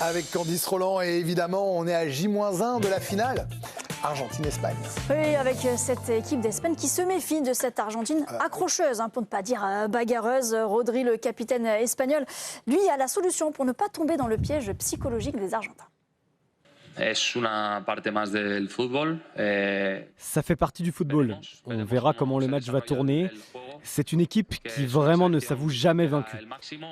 avec Candice Roland et évidemment on est à J-1 de la finale. Argentine-Espagne. Oui, avec cette équipe d'Espagne qui se méfie de cette Argentine accrocheuse, pour ne pas dire bagarreuse. Rodri, le capitaine espagnol, lui a la solution pour ne pas tomber dans le piège psychologique des Argentins. Ça fait partie du football. On verra comment le match va tourner. C'est une équipe qui vraiment ne s'avoue jamais vaincue.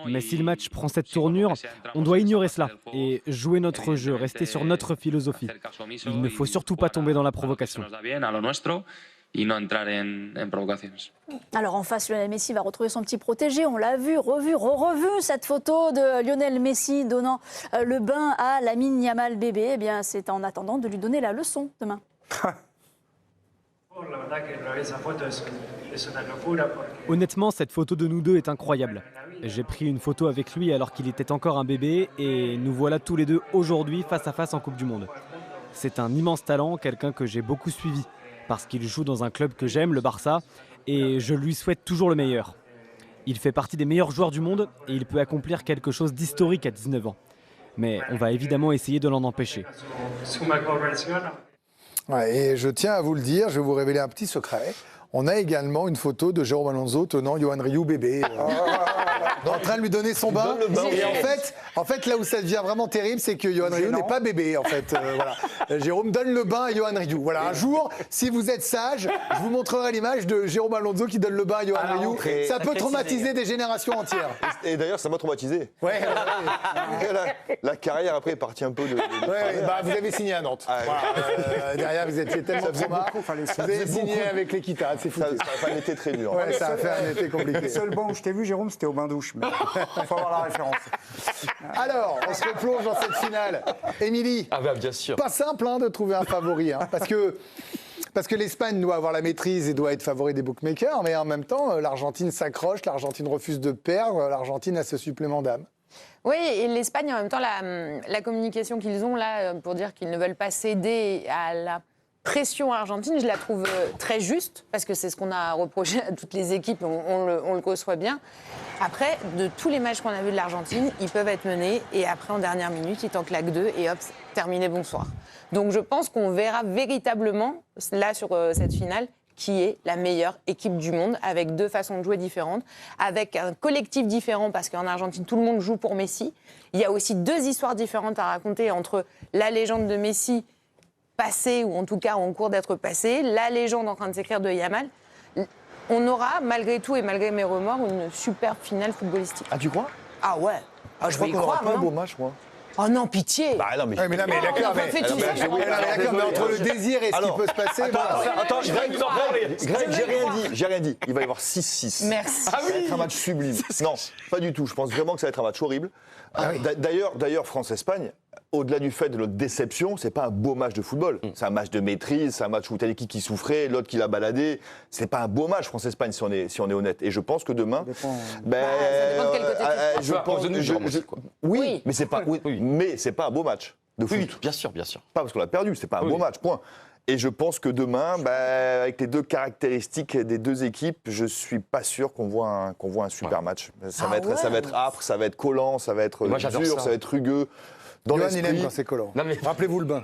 Mais si le match prend cette tournure, on doit ignorer cela et jouer notre jeu, rester sur notre philosophie. Il ne faut surtout pas tomber dans la provocation. Alors en face, Lionel Messi va retrouver son petit protégé. On l'a vu, revu cette photo de Lionel Messi donnant le bain à Lamine Yamal bébé. Eh bien, c'est en attendant de lui donner la leçon demain. Honnêtement, cette photo de nous deux est incroyable. J'ai pris une photo avec lui alors qu'il était encore un bébé et nous voilà tous les deux aujourd'hui face à face en Coupe du Monde. C'est un immense talent, quelqu'un que j'ai beaucoup suivi parce qu'il joue dans un club que j'aime, le Barça, et je lui souhaite toujours le meilleur. Il fait partie des meilleurs joueurs du monde et il peut accomplir quelque chose d'historique à 19 ans. Mais on va évidemment essayer de l'en empêcher. Ouais, et je tiens à vous le dire, je vais vous révéler un petit secret. On a également une photo de Jérôme Alonso tenant Yohan Ryu bébé. En train de lui donner son bain. Et en fait, là où ça devient vraiment terrible, c'est que Yohan Ryu n'est pas bébé, en fait. Voilà. Jérôme donne le bain à Yohan Ryu. Voilà. Un jour, si vous êtes sage, je vous montrerai l'image de Jérôme Alonso qui donne le bain à Yohan Ryu. Ça peut traumatiser des générations entières. Et d'ailleurs, ça m'a traumatisé. Ouais. La carrière après est partie un peu de vous avez signé à Nantes. Voilà. Derrière, vous étiez tellement trauma. Vous avez signé avec l'Equita. C'est fou. Ça a fait un été très dur. Ouais, ça a fait un été compliqué. Le seul banc où je t'ai vu, Jérôme, c'était au bain-douche. Il faut avoir la référence. Alors, on se replonge dans cette finale. Émilie, bien sûr. Pas simple de trouver un favori, parce que l'Espagne doit avoir la maîtrise et doit être favori des bookmakers, mais en même temps, l'Argentine s'accroche, l'Argentine refuse de perdre, l'Argentine a ce supplément d'âme. Oui, et l'Espagne, en même temps, la communication qu'ils ont là pour dire qu'ils ne veulent pas céder à la pression argentine, je la trouve très juste, parce que c'est ce qu'on a reproché à toutes les équipes, on le reçoit bien. Après, de tous les matchs qu'on a vus de l'Argentine, ils peuvent être menés, et après, en dernière minute, ils t'en claquent deux, et hop, terminé, bonsoir. Donc je pense qu'on verra véritablement, là, sur cette finale, qui est la meilleure équipe du monde, avec deux façons de jouer différentes, avec un collectif différent, parce qu'en Argentine, tout le monde joue pour Messi. Il y a aussi deux histoires différentes à raconter entre la légende de Messi, passée, ou en tout cas en cours d'être passée, la légende en train de s'écrire de Yamal. On aura, malgré tout et malgré mes remords, une superbe finale footballistique. Ah, tu crois? Ah ouais. Je vais y crois qu'on croire, n'aura pas un non beau match, moi. Oh non, pitié. Non, mais... mais d'accord, mais entre le désir et ce qui peut se passer... Attends, Greg, j'ai rien dit. Il va y avoir 6-6. Merci. Ça va être un match sublime. Non, pas du tout. Je pense vraiment que ça va être un match horrible. D'ailleurs, France-Espagne, au-delà du fait de notre déception, c'est pas un beau match de football. C'est un match de maîtrise, c'est un match où t'as l'équipe qui souffrait, l'autre qui l'a baladé. C'est pas un beau match France-Espagne si on est honnête. Et je pense que demain, ça dépend de quel côté tu prends. Oui, mais c'est pas, mais c'est pas un beau match de foot. Oui, bien sûr. Pas parce qu'on l'a perdu, c'est pas un beau match. Point. Et je pense que demain, avec les deux caractéristiques des deux équipes, je suis pas sûr qu'on voit un super match. Ça va être âpre, ça va être collant, ça va être dur, ça va être rugueux. Dans Yohan, il aime quand c'est collant. Rappelez-vous le bain.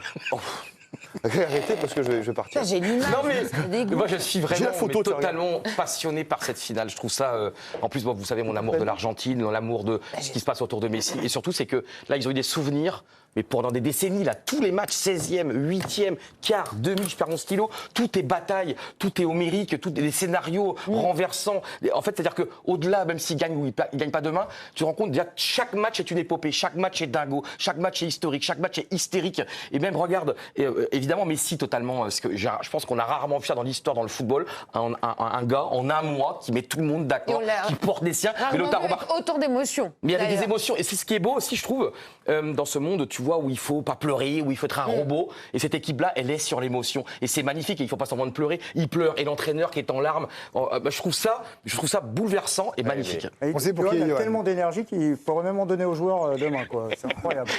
Arrêtez parce que je vais partir. J'ai l'image. Non mais moi je suis vraiment photo, totalement passionné par cette finale. Je trouve ça. En plus, vous savez mon amour de l'Argentine, l'amour de ce qui se passe autour de Messi, et surtout c'est que là ils ont eu des souvenirs. Mais pendant des décennies, là, tous les matchs, 16e, 8e, quart, demi, je perds mon stylo, tout est bataille, tout est homérique, tout est des scénarios renversants. En fait, c'est-à-dire qu'au-delà, même s'ils gagnent ou ils ne gagnent pas demain, tu te rends compte, déjà, chaque match est une épopée, chaque match est dingo, chaque match est historique, chaque match est hystérique. Et même, regarde, évidemment, Messi totalement, parce que je pense qu'on a rarement vu ça dans l'histoire, dans le football, un gars en un mois qui met tout le monde d'accord, qui porte les siens. Mais autant d'émotions. Mais il y avait des émotions. Et c'est ce qui est beau aussi, je trouve, dans ce monde, tu vois, où il faut pas pleurer, où il faut être un robot. Et cette équipe-là, elle est sur l'émotion. Et c'est magnifique. Et il faut pas semblant de pleurer. Il pleure. Et l'entraîneur qui est en larmes. Je trouve ça bouleversant et magnifique. On sait pourquoi il y a tellement d'énergie qu'il pourrait même en donner aux joueurs demain. C'est incroyable.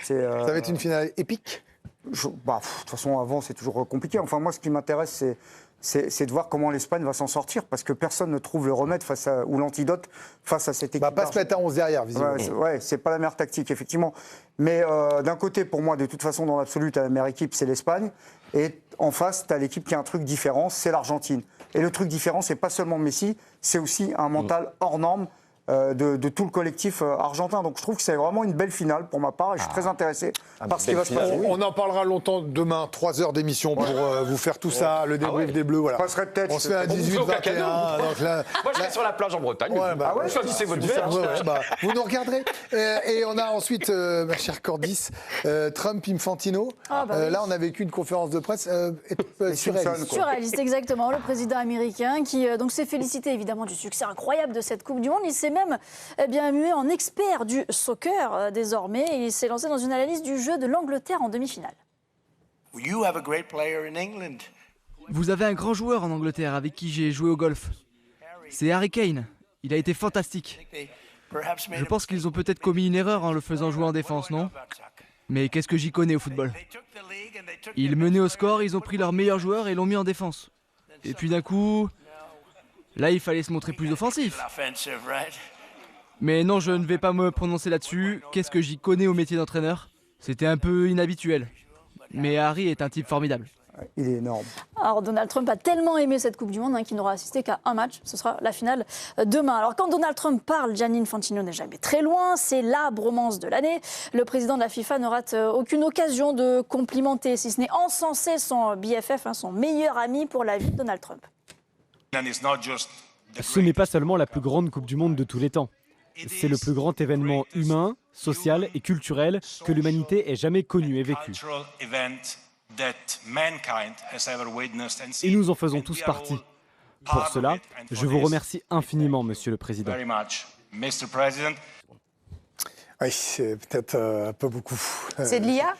Ça va être une finale épique. De toute façon, avant, c'est toujours compliqué. Enfin, moi, ce qui m'intéresse, c'est de voir comment l'Espagne va s'en sortir, parce que personne ne trouve le remède ou l'antidote face à cette équipe. Pas se mettre à 11 derrière, visiblement. Ouais, c'est pas la meilleure tactique, effectivement. Mais d'un côté, pour moi, de toute façon, dans l'absolu, tu as la meilleure équipe, c'est l'Espagne. Et en face, tu as l'équipe qui a un truc différent, c'est l'Argentine. Et le truc différent, c'est pas seulement Messi, c'est aussi un mental hors norme de tout le collectif argentin. Donc je trouve que c'est vraiment une belle finale pour ma part et je suis très intéressé par ce qui va se passer. On en parlera longtemps demain, 3 heures d'émission pour vous faire tout ça, le débrief des Bleus. Voilà. On passerait peut-être. On se fait à 18-21. Moi, je serai sur la plage en Bretagne. Choisissez votre super, différence. vous nous regarderez. Et on a ensuite, ma chère Cordis, Trump-Infantino. Là, on a vécu une conférence de presse surréaliste. Surréaliste, exactement. Le président américain qui donc s'est félicité évidemment du succès incroyable de cette Coupe du Monde. Il s'est même mué en expert du soccer désormais. Il s'est lancé dans une analyse du jeu de l'Angleterre en demi-finale. Vous avez un grand joueur en Angleterre avec qui j'ai joué au golf. C'est Harry Kane. Il a été fantastique. Je pense qu'ils ont peut-être commis une erreur en le faisant jouer en défense, non ? Mais qu'est-ce que j'y connais au football ? Ils menaient au score, ils ont pris leur meilleur joueur et l'ont mis en défense. Et puis d'un coup, là il fallait se montrer plus offensif. Mais non, je ne vais pas me prononcer là-dessus. Qu'est-ce que j'y connais au métier d'entraîneur ? C'était un peu inhabituel. Mais Harry est un type formidable. Il est énorme. Alors Donald Trump a tellement aimé cette Coupe du Monde qu'il n'aura assisté qu'à un match. Ce sera la finale demain. Alors quand Donald Trump parle, Gianni Infantino n'est jamais très loin. C'est la bromance de l'année. Le président de la FIFA ne rate aucune occasion de complimenter, si ce n'est encenser son BFF, son meilleur ami pour la vie de Donald Trump. Ce n'est pas seulement la plus grande Coupe du Monde de tous les temps. C'est le plus grand événement humain, social et culturel que l'humanité ait jamais connu et vécu. Et nous en faisons tous partie. Pour cela, je vous remercie infiniment, Monsieur le Président. Oui, c'est peut-être un peu beaucoup. C'est de l'IA ?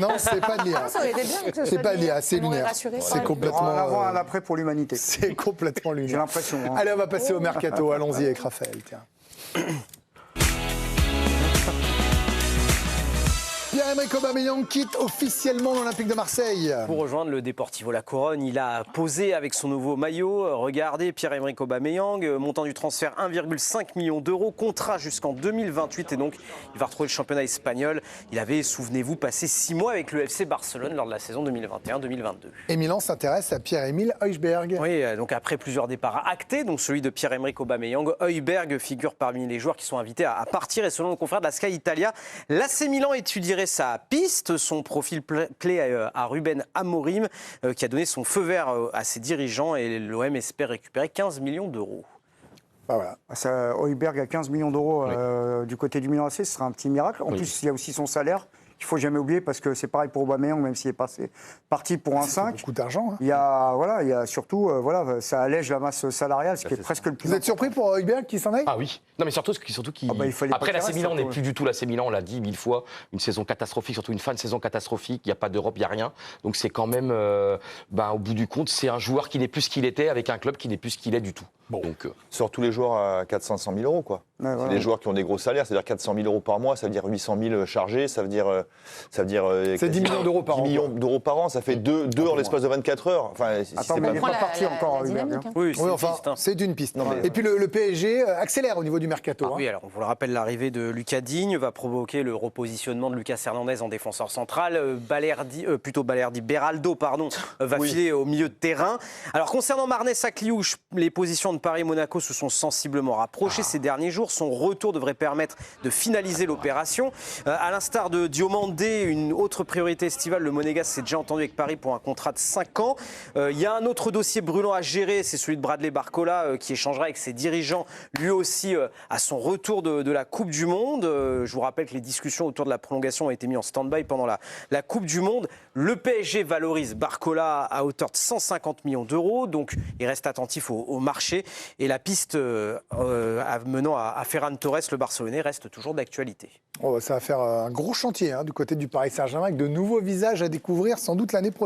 Non, c'est pas de l'IA. Ça aurait été bien que ce C'est soit pas de l'IA, l'IA. c'est Ça m'aurait lunaire. rassuré. C'est Un complètement. avant, un après pour l'humanité. C'est complètement lunaire. J'ai l'impression. Hein. Allez, on va passer au mercato. Allons-y avec Raphaël. Tiens. Pierre-Emerick Aubameyang quitte officiellement l'Olympique de Marseille. Pour rejoindre le Deportivo La Corogne, il a posé avec son nouveau maillot. Regardez, Pierre-Emerick Aubameyang, montant du transfert 1,5 million d'euros, contrat jusqu'en 2028 et donc il va retrouver le championnat espagnol. Il avait, souvenez-vous, passé 6 mois avec le FC Barcelone lors de la saison 2021-2022. Et Milan s'intéresse à Pierre-Emile Højbjerg. Oui, donc après plusieurs départs actés, donc celui de Pierre-Emerick Aubameyang, Højbjerg figure parmi les joueurs qui sont invités à partir et selon le confrère de la Sky Italia, l'AC Milan étudierait sa piste. Son profil plaît à Ruben Amorim qui a donné son feu vert à ses dirigeants et l'OM espère récupérer 15 millions d'euros. Voilà. Højbjerg à 15 millions d'euros du côté du Milan AC, ce sera un petit miracle. En plus, il y a aussi son salaire. Il ne faut jamais oublier parce que c'est pareil pour Aubameyang, même s'il est parti pour un 5. Beaucoup d'argent. Hein. Il y a surtout, ça allège la masse salariale, ce qui est presque le plus. Vous êtes surpris pour Højbjerg qui s'en aille ? Ah oui. Non, mais surtout qu'il. Après, l'AC Milan n'est plus du tout l'AC Milan, on l'a dit 1000 fois. Une saison catastrophique, surtout une fin de saison catastrophique. Il n'y a pas d'Europe, il n'y a rien. Donc c'est quand même, au bout du compte, c'est un joueur qui n'est plus ce qu'il était avec un club qui n'est plus ce qu'il est du tout. Bon. Donc, sort tous les joueurs à 400-500 000 euros, quoi. Ouais, c'est des joueurs qui ont des gros salaires, c'est-à-dire 400 000 euros par mois, ça veut dire 800 000 chargés, ça veut dire. C'est 10 millions d'euros par an. 10 millions d'euros par an, ça fait deux en l'espace de 24 heures. Enfin, attends, mais il n'est pas parti encore, Højbjerg. Oui, c'est d'une piste. Et puis le PSG accélère au niveau du mercato. Oui, alors on vous le rappelle, l'arrivée de Lucas Digne va provoquer le repositionnement de Lucas Hernandez en défenseur central. Beraldo va filer au milieu de terrain. Alors concernant Marnès Akliouche, les positions de Paris et Monaco se sont sensiblement rapprochées ces derniers jours. Son retour devrait permettre de finaliser l'opération. À l'instar de Diomandé, une autre priorité estivale, le Monégasque s'est déjà entendu avec Paris pour un contrat de 5 ans. Il y a un autre dossier brûlant à gérer, c'est celui de Bradley Barcola qui échangera avec ses dirigeants, lui aussi à son retour de la Coupe du Monde. Je vous rappelle que les discussions autour de la prolongation ont été mises en stand-by pendant la Coupe du Monde. Le PSG valorise Barcola à hauteur de 150 millions d'euros, donc il reste attentif au marché. Et la piste menant à Ferran Torres, le Barcelonais, reste toujours d'actualité. Ça va faire un gros chantier du côté du Paris Saint-Germain avec de nouveaux visages à découvrir sans doute l'année prochaine.